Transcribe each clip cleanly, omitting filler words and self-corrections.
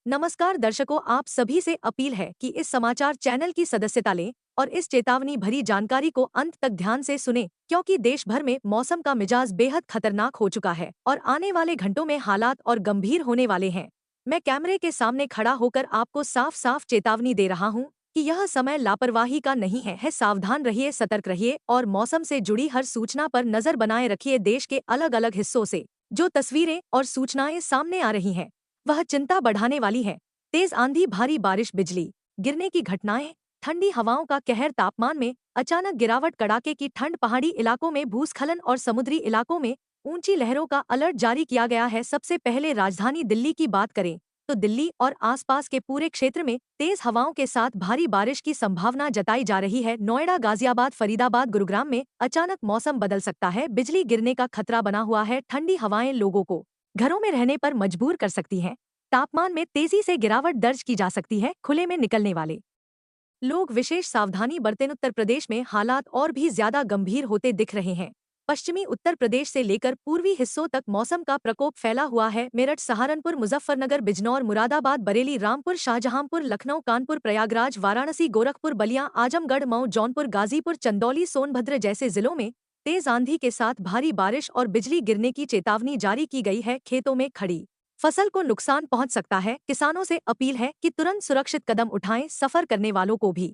नमस्कार दर्शकों, आप सभी से अपील है कि इस समाचार चैनल की सदस्यता लें और इस चेतावनी भरी जानकारी को अंत तक ध्यान से सुनें, क्योंकि देश भर में मौसम का मिजाज बेहद खतरनाक हो चुका है और आने वाले घंटों में हालात और गंभीर होने वाले हैं। मैं कैमरे के सामने खड़ा होकर आपको साफ साफ चेतावनी दे रहा हूँ कि यह समय लापरवाही का नहीं है। सावधान रहिए, सतर्क रहिए और मौसम से जुड़ी हर सूचना पर नजर बनाए रखिए। देश के अलग अलग हिस्सों से जो तस्वीरें और सूचनाएं सामने आ रही हैं, वह चिंता बढ़ाने वाली है। तेज आंधी, भारी बारिश, बिजली गिरने की घटनाएं, ठंडी हवाओं का कहर, तापमान में अचानक गिरावट, कड़ाके की ठंड, पहाड़ी इलाकों में भूस्खलन और समुद्री इलाकों में ऊंची लहरों का अलर्ट जारी किया गया है। सबसे पहले राजधानी दिल्ली की बात करें तो दिल्ली और आसपास के पूरे क्षेत्र में तेज हवाओं के साथ भारी बारिश की संभावना जताई जा रही है। नोएडा, गाजियाबाद, फरीदाबाद, गुरुग्राम में अचानक मौसम बदल सकता है। बिजली गिरने का खतरा बना हुआ है। ठंडी हवाएं लोगों को घरों में रहने पर मजबूर कर सकती हैं। तापमान में तेजी से गिरावट दर्ज की जा सकती है। खुले में निकलने वाले लोग विशेष सावधानी बरतें। उत्तर प्रदेश में हालात और भी ज्यादा गंभीर होते दिख रहे हैं। पश्चिमी उत्तर प्रदेश से लेकर पूर्वी हिस्सों तक मौसम का प्रकोप फैला हुआ है। मेरठ, सहारनपुर, मुजफ्फरनगर, बिजनौर, मुरादाबाद, बरेली, रामपुर, शाहजहांपुर, लखनऊ, कानपुर, प्रयागराज, वाराणसी, गोरखपुर, बलिया, आजमगढ़, मऊ, जौनपुर, गाजीपुर, चंदौली, सोनभद्र जैसे जिलों में तेज आंधी के साथ भारी बारिश और बिजली गिरने की चेतावनी जारी की गई है। खेतों में खड़ी फसल को नुकसान पहुंच सकता है। किसानों से अपील है कि तुरंत सुरक्षित कदम उठाएं। सफर करने वालों को भी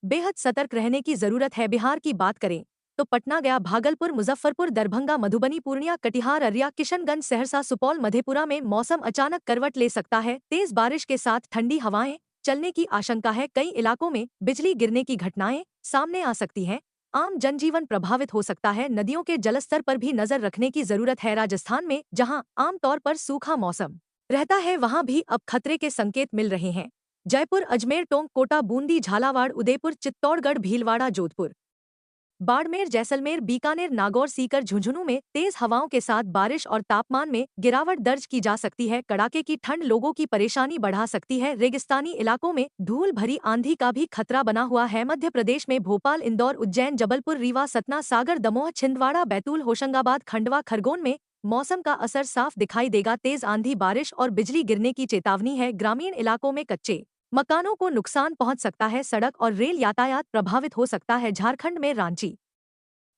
बेहद सतर्क रहने की जरूरत है। बिहार की बात करें तो पटना, गया, भागलपुर, मुजफ्फरपुर, दरभंगा, मधुबनी, पूर्णिया, कटिहार, अररिया, किशनगंज, सहरसा, सुपौल, मधेपुरा में मौसम अचानक करवट ले सकता है। तेज बारिश के साथ ठंडी हवाएं चलने की आशंका है। कई इलाकों में बिजली गिरने की घटनाएं सामने आ सकती हैं। आम जनजीवन प्रभावित हो सकता है। नदियों के जलस्तर पर भी नजर रखने की जरूरत है। राजस्थान में जहां आमतौर पर सूखा मौसम रहता है, वहां भी अब खतरे के संकेत मिल रहे हैं। जयपुर, अजमेर, टोंक, कोटा, बूंदी, झालावाड़, उदयपुर, चित्तौड़गढ़, भीलवाड़ा, जोधपुर, बाड़मेर, जैसलमेर, बीकानेर, नागौर, सीकर, झुंझुनू में तेज हवाओं के साथ बारिश और तापमान में गिरावट दर्ज की जा सकती है। कड़ाके की ठंड लोगों की परेशानी बढ़ा सकती है। रेगिस्तानी इलाकों में धूल भरी आंधी का भी खतरा बना हुआ है। मध्य प्रदेश में भोपाल, इंदौर, उज्जैन, जबलपुर, रीवा, सतना, सागर, दमोह, छिंदवाड़ा, बैतूल, होशंगाबाद, खंडवा, खरगोन में मौसम का असर साफ दिखाई देगा। तेज आंधी, बारिश और बिजली गिरने की चेतावनी है। ग्रामीण इलाकों में कच्चे मकानों को नुकसान पहुंच सकता है। सड़क और रेल यातायात प्रभावित हो सकता है। झारखंड में रांची,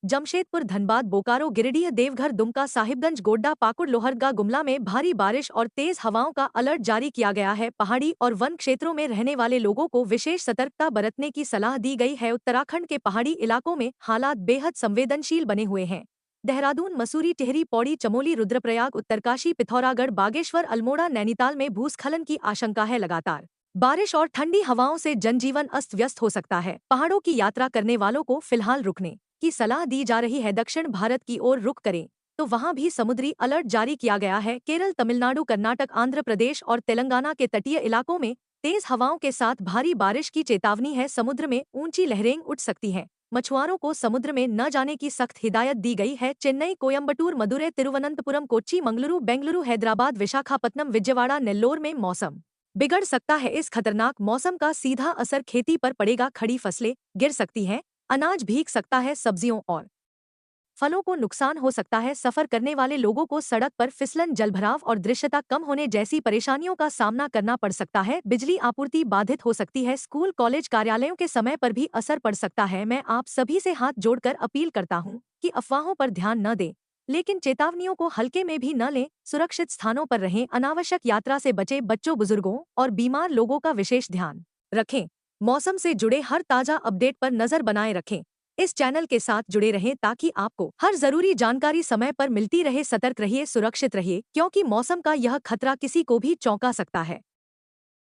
जमशेदपुर, धनबाद, बोकारो, गिरिडीह, देवघर, दुमका, साहिबगंज, गोड्डा, पाकुड़, लोहरदगा, गुमला में भारी बारिश और तेज हवाओं का अलर्ट जारी किया गया है। पहाड़ी और वन क्षेत्रों में रहने वाले लोगों को विशेष सतर्कता बरतने की सलाह दी गई है। उत्तराखंड के पहाड़ी इलाकों में हालात बेहद संवेदनशील बने हुए हैं। देहरादून, मसूरी, टिहरी, पौड़ी, चमोली, रुद्रप्रयाग, उत्तरकाशी, पिथौरागढ़, बागेश्वर, अल्मोड़ा, नैनीताल में भूस्खलन की आशंका है। लगातार बारिश और ठंडी हवाओं से जनजीवन अस्त व्यस्त हो सकता है। पहाड़ों की यात्रा करने वालों को फिलहाल रुकने की सलाह दी जा रही है। दक्षिण भारत की ओर रुख करें तो वहां भी समुद्री अलर्ट जारी किया गया है। केरल, तमिलनाडु, कर्नाटक, आंध्र प्रदेश और तेलंगाना के तटीय इलाकों में तेज हवाओं के साथ भारी बारिश की चेतावनी है। समुद्र में ऊंची लहरें उठ सकती हैं। मछुआरों को समुद्र में न जाने की सख्त हिदायत दी गई है। चेन्नई, कोयम्बटूर, मदुरै, तिरुवनंतपुरम, कोच्चि, मंगलुरु, बेंगलुरु, हैदराबाद, विशाखापत्तनम, विजयवाड़ा, नेल्लोर में मौसम बिगड़ सकता है। इस खतरनाक मौसम का सीधा असर खेती पर पड़ेगा। खड़ी फसलें गिर सकती हैं, अनाज भीग सकता है, सब्जियों और फलों को नुकसान हो सकता है। सफर करने वाले लोगों को सड़क पर फिसलन, जलभराव और दृश्यता कम होने जैसी परेशानियों का सामना करना पड़ सकता है। बिजली आपूर्ति बाधित हो सकती है। स्कूल, कॉलेज, कार्यालयों के समय पर भी असर पड़ सकता है। मैं आप सभी से हाथ जोड़कर अपील करता हूं कि अफवाहों पर ध्यान न दें, लेकिन चेतावनियों को हल्के में भी न लें। सुरक्षित स्थानों पर रहें, अनावश्यक यात्रा से बचें, बच्चों, बुजुर्गों और बीमार लोगों का विशेष ध्यान रखें। मौसम से जुड़े हर ताजा अपडेट पर नजर बनाए रखें। इस चैनल के साथ जुड़े रहें ताकि आपको हर जरूरी जानकारी समय पर मिलती रहे। सतर्क रहिए, सुरक्षित रहिए, क्योंकि मौसम का यह खतरा किसी को भी चौंका सकता है।